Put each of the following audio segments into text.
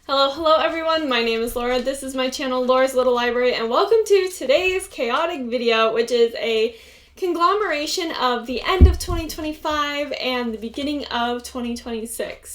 Hello everyone, my name is Laura, this is my channel Laura's Little Library, and welcome to today's chaotic video, which is a conglomeration of the end of 2025 and the beginning of 2026.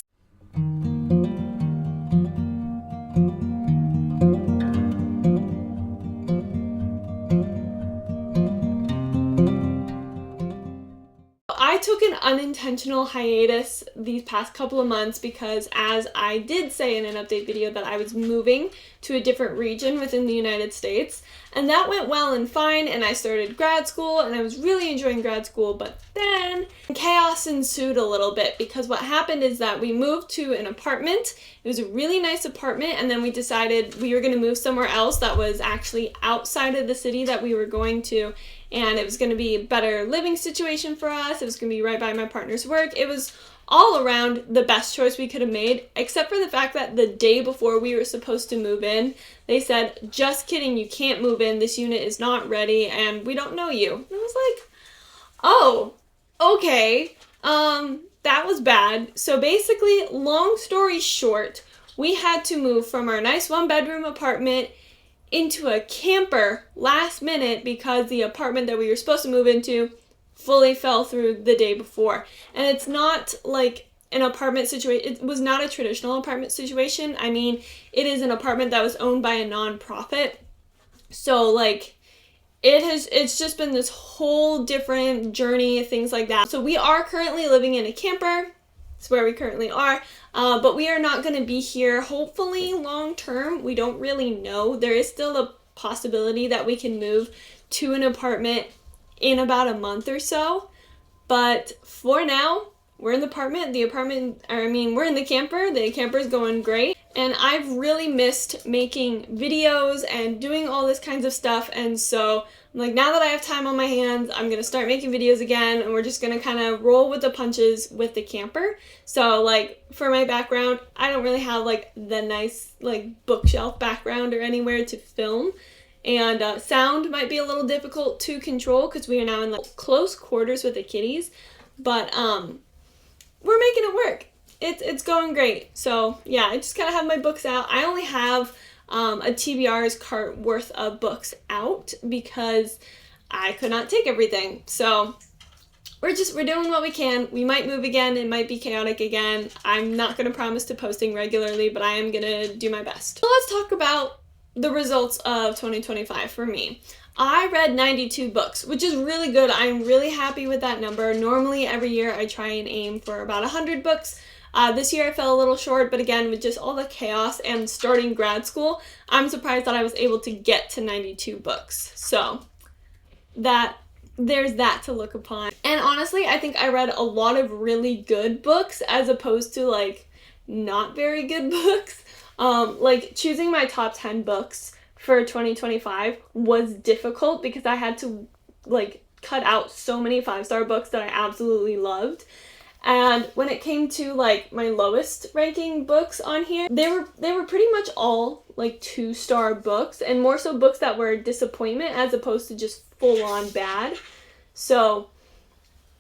I took an unintentional hiatus these past couple of months because, as I did say in an update video, that I was moving to a different region within the United States, and that went well and fine, and I started grad school, and I was really enjoying grad school, but then chaos ensued a little bit because what happened is that we moved to an apartment. It was a really nice apartment, and then we decided we were going to move somewhere else that was actually outside of the city that we were going to, and it was going to be a better living situation for us. It was going to be right by my partner's work. It was all around the best choice we could have made, except for the fact that the day before we were supposed to move in, they said, "Just kidding, you can't move in. This unit is not ready, and we don't know you." And I was like, oh, okay. That was bad. So basically, long story short, we had to move from our nice one-bedroom apartment into a camper last minute because the apartment that we were supposed to move into fully fell through the day before. And it's not like an apartment situation. It was not a traditional apartment situation. I mean, it is an apartment that was owned by a nonprofit. So like it's just been this whole different journey, things like that. So we are currently living in a camper. It's where we currently are, but we are not going to be here hopefully long term. We don't really know. There is still a possibility that we can move to an apartment in about a month or so, but for now we're in the apartment. We're in the camper. The camper is going great, and I've really missed making videos and doing all this kinds of stuff, and so I'm like, now that I have time on my hands, I'm going to start making videos again, and we're just going to kind of roll with the punches with the camper. So like for my background, I don't really have like the nice like bookshelf background or anywhere to film, and sound might be a little difficult to control because we are now in like close quarters with the kitties, but we're making it work. It's going great. So yeah, I just kind of have my books out. I only have a TBR's cart worth of books out because I could not take everything. So we're doing what we can. We might move again. It might be chaotic again. I'm not going to promise to posting regularly, but I am going to do my best. So let's talk about the results of 2025 for me. I read 92 books, which is really good. I'm really happy with that number. Normally every year I try and aim for about 100 books. This year I fell a little short, but again, with just all the chaos and starting grad school, I'm surprised that I was able to get to 92 books. So there's that to look upon. And honestly, I think I read a lot of really good books as opposed to like not very good books. Like choosing my top 10 books for 2025 was difficult because I had to like cut out so many 5-star books that I absolutely loved. And when it came to like my lowest ranking books on here, they were pretty much all like 2-star books, and more so books that were disappointment as opposed to just full on bad. So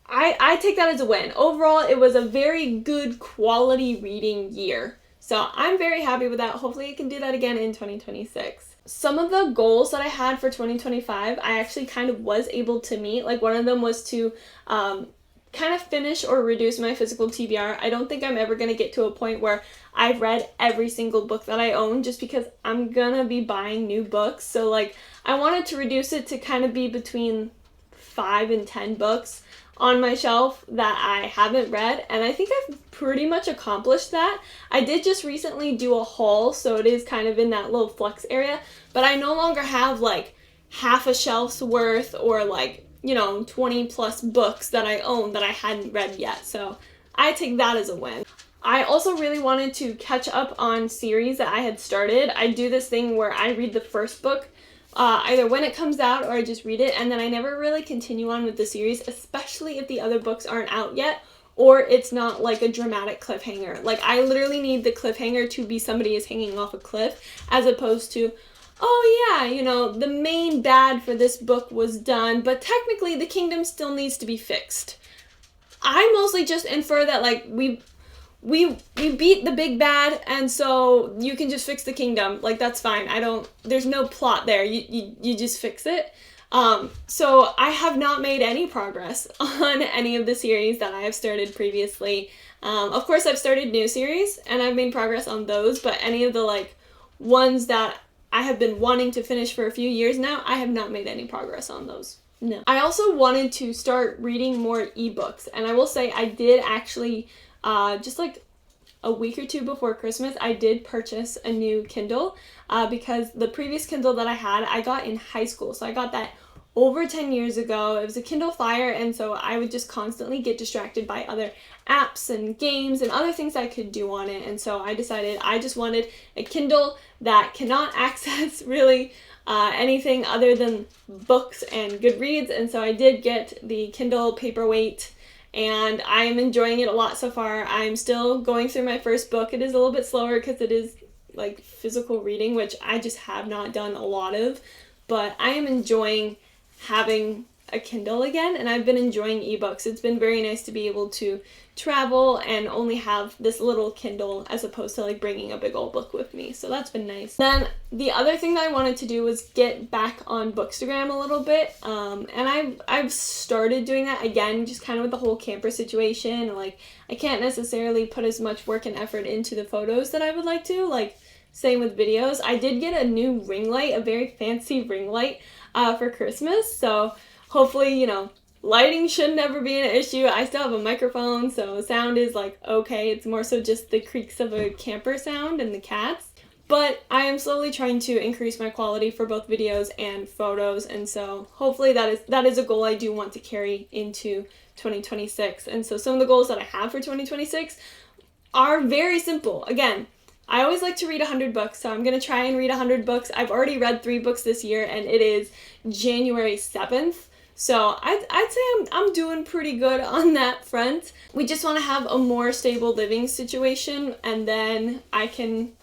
I take that as a win. Overall, it was a very good quality reading year. So I'm very happy with that. Hopefully I can do that again in 2026. Some of the goals that I had for 2025, I actually kind of was able to meet. Like one of them was to kind of finish or reduce my physical TBR. I don't think I'm ever going to get to a point where I've read every single book that I own just because I'm going to be buying new books. So like I wanted to reduce it to kind of be between 5 and 10 books on my shelf that I haven't read, and I think I've pretty much accomplished that. I did just recently do a haul, so it is kind of in that little flux area, but I no longer have like half a shelf's worth or like 20 plus books that I own that I hadn't read yet. So I take that as a win. I also really wanted to catch up on series that I had started. I do this thing where I read the first book either when it comes out or I just read it, and then I never really continue on with the series, especially if the other books aren't out yet or it's not like a dramatic cliffhanger. Like I literally need the cliffhanger to be somebody is hanging off a cliff as opposed to, oh yeah, the main bad for this book was done, but technically the kingdom still needs to be fixed. I mostly just infer that like we we beat the big bad, and so you can just fix the kingdom. Like, that's fine. There's no plot there. You just fix it. So I have not made any progress on any of the series that I have started previously. Of course, I've started new series, and I've made progress on those, but any of the, like, ones that I have been wanting to finish for a few years now, I have not made any progress on those. No. I also wanted to start reading more ebooks, and I will say I did actually, just like a week or two before Christmas, I did purchase a new Kindle, because the previous Kindle that I had, I got in high school, so I got that over 10 years ago. It was a Kindle Fire, and so I would just constantly get distracted by other apps and games and other things I could do on it, and so I decided I just wanted a Kindle that cannot access really anything other than books and Goodreads, and so I did get the Kindle Paperweight, and I am enjoying it a lot so far. I'm still going through my first book. It is a little bit slower because it is like physical reading, which I just have not done a lot of, but I am enjoying having a Kindle again, and I've been enjoying ebooks. It's been very nice to be able to travel and only have this little Kindle as opposed to like bringing a big old book with me, so that's been nice. Then the other thing that I wanted to do was get back on Bookstagram a little bit, and I've started doing that again, just kind of with the whole camper situation. Like, I can't necessarily put as much work and effort into the photos that I would like to, like same with videos. I did get a new ring light, a very fancy ring light for Christmas, so hopefully, you know, lighting should never be an issue. I still have a microphone, so sound is like okay. It's more so just the creaks of a camper sound and the cats. But I am slowly trying to increase my quality for both videos and photos, and so hopefully that is a goal I do want to carry into 2026. And so some of the goals that I have for 2026 are very simple. Again, I always like to read 100 books, so I'm going to try and read 100 books. I've already read 3 books this year, and it is January 7th. So I'd say I'm doing pretty good on that front. We just want to have a more stable living situation, and then I can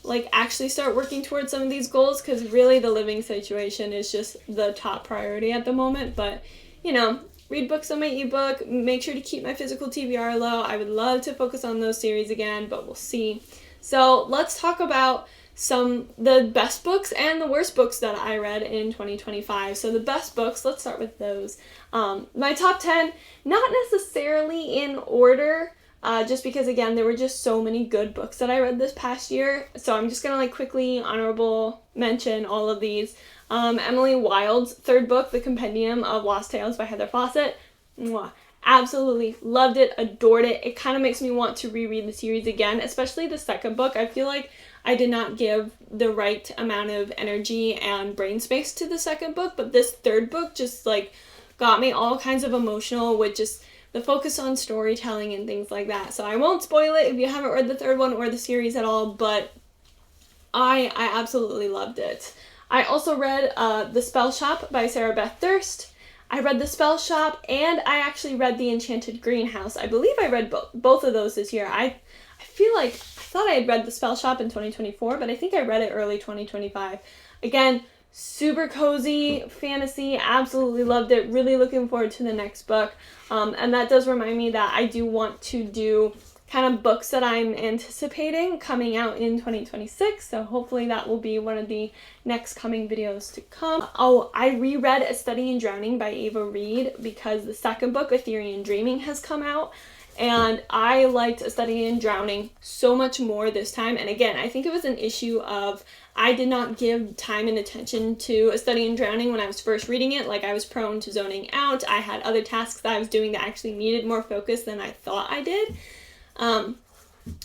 like actually start working towards some of these goals, because really the living situation is just the top priority at the moment. But, you know, read books on my ebook, make sure to keep my physical TBR low. I would love to focus on those series again, but we'll see. So let's talk about the best books and the worst books that I read in 2025. So the best books, let's start with those. My top 10, not necessarily in order, just because again, there were just so many good books that I read this past year. So I'm just gonna like quickly honorable mention all of these. Emily Wilde's third book, The Compendium of Lost Tales by Heather Fawcett. Mwah. Absolutely loved it, adored it. It kind of makes me want to reread the series again, especially the second book. I feel like I did not give the right amount of energy and brain space to the second book, but this third book just like got me all kinds of emotional with just the focus on storytelling and things like that. So I won't spoil it if you haven't read the third one or the series at all, but I absolutely loved it. I also read The Spell Shop by Sarah Beth Durst. I read The Spell Shop, and I actually read The Enchanted Greenhouse. I believe I read both of those this year. I feel like I thought I had read The Spell Shop in 2024, but I think I read it early 2025. Again, super cozy fantasy. Absolutely loved it. Really looking forward to the next book. And that does remind me that I do want to do kind of books that I'm anticipating coming out in 2026, so hopefully that will be one of the next coming videos to come. Oh, I reread A Study in Drowning by Ava Reid because the second book, Ethereal Dreaming, has come out, and I liked A Study in Drowning so much more this time. And again, I think it was an issue of I did not give time and attention to A Study in Drowning when I was first reading it. Like, I was prone to zoning out. I had other tasks that I was doing that actually needed more focus than I thought I did.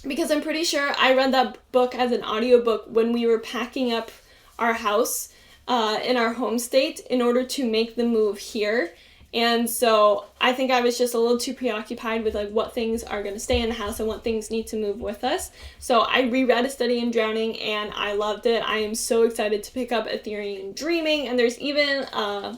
Because I'm pretty sure I read that book as an audiobook when we were packing up our house in our home state in order to make the move here. And so I think I was just a little too preoccupied with like what things are going to stay in the house and what things need to move with us. So I reread A Study in Drowning and I loved it. I am so excited to pick up Ethereal Dreaming, and there's even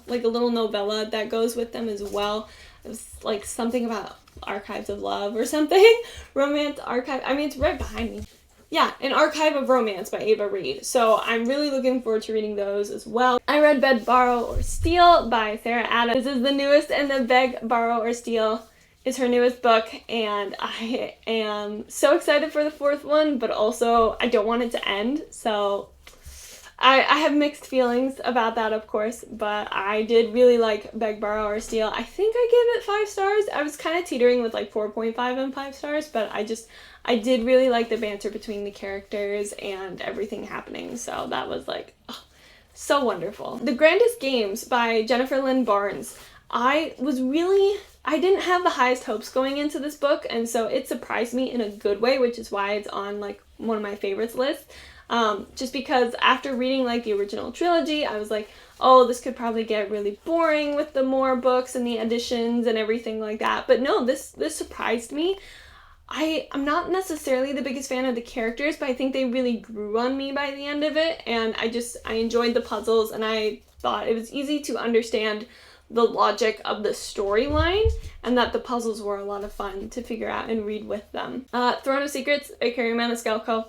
like a little novella that goes with them as well. It's like something about Archives of Love or something. Romance Archive. I mean, it's right behind me. Yeah, An Archive of Romance by Ava Reid. So I'm really looking forward to reading those as well. I read Beg, Borrow, or Steal by Sarah Adams. This is the newest in the Beg, Borrow, or Steal is her newest book, and I am so excited for the fourth one, but also I don't want it to end, so I have mixed feelings about that, of course, but I did really like Beg, Borrow, or Steal. I think I gave it 5 stars. I was kind of teetering with like 4.5 and 5 stars, but I did really like the banter between the characters and everything happening, so that was like, oh, so wonderful. The Grandest Games by Jennifer Lynn Barnes. I didn't have the highest hopes going into this book, and so it surprised me in a good way, which is why it's on like one of my favorites lists. Just because after reading like the original trilogy, I was like, oh, this could probably get really boring with the more books and the additions and everything like that. But no, this surprised me. I'm not necessarily the biggest fan of the characters, but I think they really grew on me by the end of it, and I enjoyed the puzzles, and I thought it was easy to understand the logic of the storyline, and that the puzzles were a lot of fun to figure out and read with them. Throne of Secrets by Carrie Maniscalco.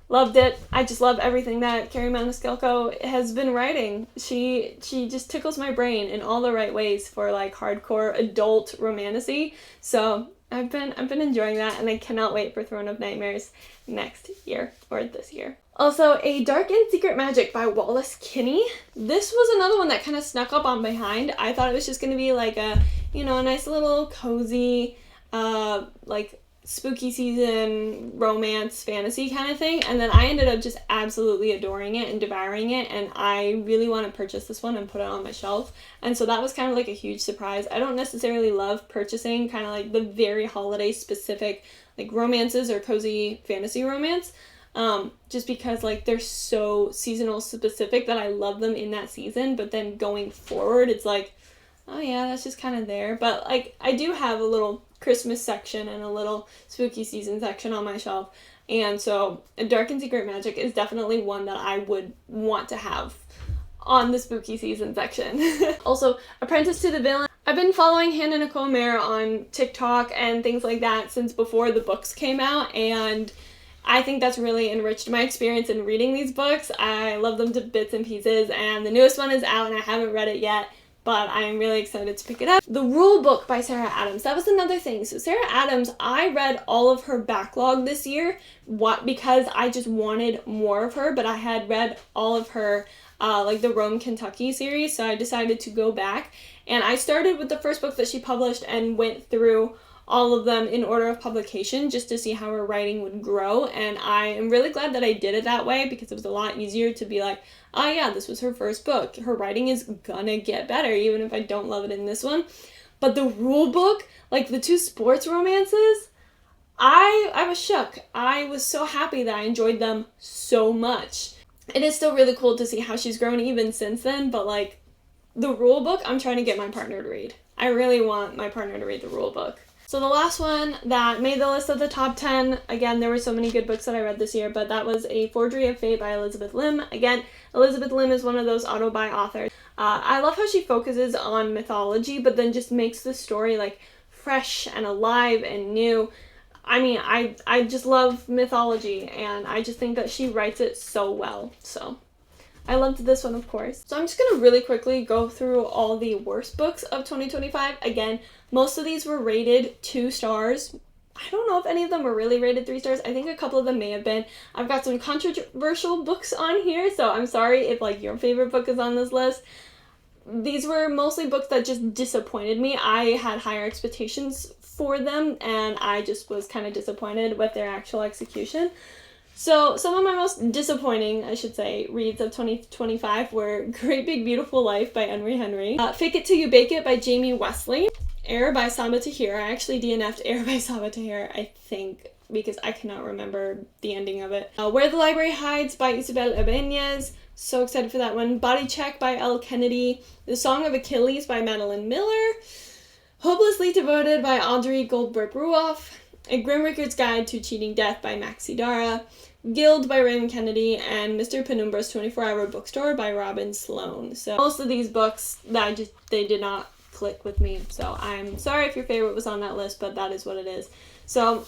Loved it. I just love everything that Carrie Maniscalco has been writing. She just tickles my brain in all the right ways for like hardcore adult romantasy. So I've been enjoying that, and I cannot wait for Throne of Nightmares next year, or this year. Also, A Dark and Secret Magic by Wallace Kinney. This was another one that kind of snuck up on behind. I thought it was just going to be like a nice little cozy, like spooky season romance fantasy kind of thing, and then I ended up just absolutely adoring it and devouring it, and I really want to purchase this one and put it on my shelf, and so that was kind of like a huge surprise. I don't necessarily love purchasing kind of like the very holiday specific like romances or cozy fantasy romance, just because like they're so seasonal specific that I love them in that season, but then going forward it's like, oh yeah, that's just kind of there. But like I do have a little Christmas section and a little spooky season section on my shelf, and so Dark and Secret Magic is definitely one that I would want to have on the spooky season section. Also, Apprentice to the Villain. I've been following Hannah Nicole Mayer on TikTok and things like that since before the books came out, and I think that's really enriched my experience in reading these books. I love them to bits and pieces, and the newest one is out and I haven't read it yet, but I am really excited to pick it up. The Rule Book by Sarah Adams. That was another thing. So Sarah Adams, I read all of her backlog this year because I just wanted more of her, but I had read all of her like the Rome, Kentucky series, so I decided to go back. And I started with the first book that she published and went through all of them in order of publication just to see how her writing would grow, and I am really glad that I did it that way because it was a lot easier to be like, oh yeah, this was her first book. Her writing is gonna get better even if I don't love it in this one. But the Rule Book, like the 2 sports romances, I was shook. I was so happy that I enjoyed them so much. It is still really cool to see how she's grown even since then, but like the Rule Book, I'm trying to get my partner to read. I really want my partner to read the Rule Book. So the last one that made the list of the top 10, again, there were so many good books that I read this year, but that was A Forgery of Fate by Elizabeth Lim. Again, Elizabeth Lim is one of those auto-buy authors. I love how she focuses on mythology, but then just makes the story like fresh and alive and new. I mean, I just love mythology, and I just think that she writes it so well, so I loved this one, of course. So I'm just going to really quickly go through all the worst books of 2025. Again, most of these were rated 2 stars. I don't know if any of them were really rated 3 stars. I think a couple of them may have been. I've got some controversial books on here, so I'm sorry if like your favorite book is on this list. These were mostly books that just disappointed me. I had higher expectations for them, and I just was kind of disappointed with their actual execution. So some of my most disappointing, I should say, reads of 2025 were Great Big Beautiful Life by Henry Henry, Fake It Till You Bake It by Jamie Wesley, Air by Saba Tahir. I actually DNF'd Air by Saba Tahir, I think, because I cannot remember the ending of it. Where the Library Hides by Isabel Ibanez. So excited for that one. Body Check by Elle Kennedy. The Song of Achilles by Madeline Miller. Hopelessly Devoted by Audrey Goldberg-Ruoff. A Grim Reaper's Guide to Cheating Death by Maxi Dara. Guild by Raymond Kennedy, and Mr. Penumbra's 24-Hour Bookstore by Robin Sloan. So most of these books, they did not click with me. So I'm sorry if your favorite was on that list, but that is what it is. So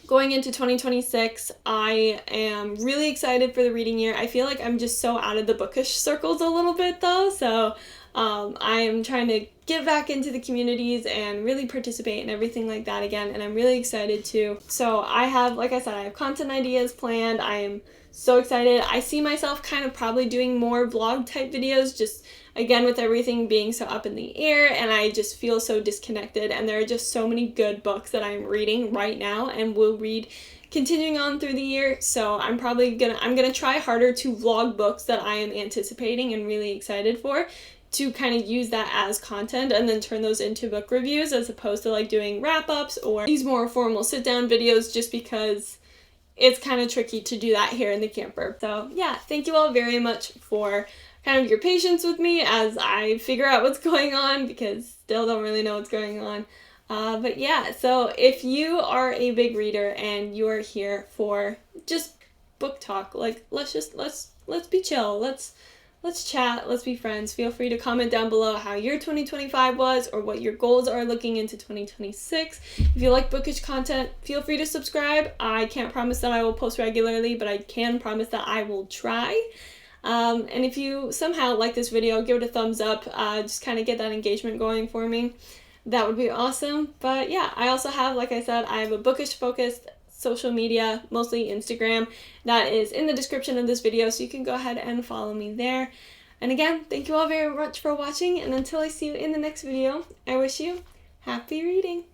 going into 2026, I am really excited for the reading year. I feel like I'm just so out of the bookish circles a little bit though, so I am trying to get back into the communities and really participate and everything like that again, and I'm really excited to. So I have, like I said, I have content ideas planned. I am so excited. I see myself kind of probably doing more vlog type videos, just again with everything being so up in the air, and I just feel so disconnected, and there are just so many good books that I'm reading right now and will read continuing on through the year. So I'm gonna try harder to vlog books that I am anticipating and really excited for, to kind of use that as content and then turn those into book reviews, as opposed to like doing wrap-ups or these more formal sit-down videos, just because it's kind of tricky to do that here in the camper. So yeah, thank you all very much for kind of your patience with me as I figure out what's going on, because still don't really know what's going on. But yeah, so if you are a big reader and you are here for just book talk, like let's be chill, let's chat, let's be friends. Feel free to comment down below how your 2025 was, or what your goals are looking into 2026. If you like bookish content, feel free to subscribe. I can't promise that I will post regularly, but I can promise that I will try. And if you somehow like this video, give it a thumbs up, just kind of get that engagement going for me. That would be awesome. But yeah, I also have, like I said, I have a bookish focused social media, mostly Instagram, that is in the description of this video, so you can go ahead and follow me there. And again, thank you all very much for watching, and until I see you in the next video, I wish you happy reading.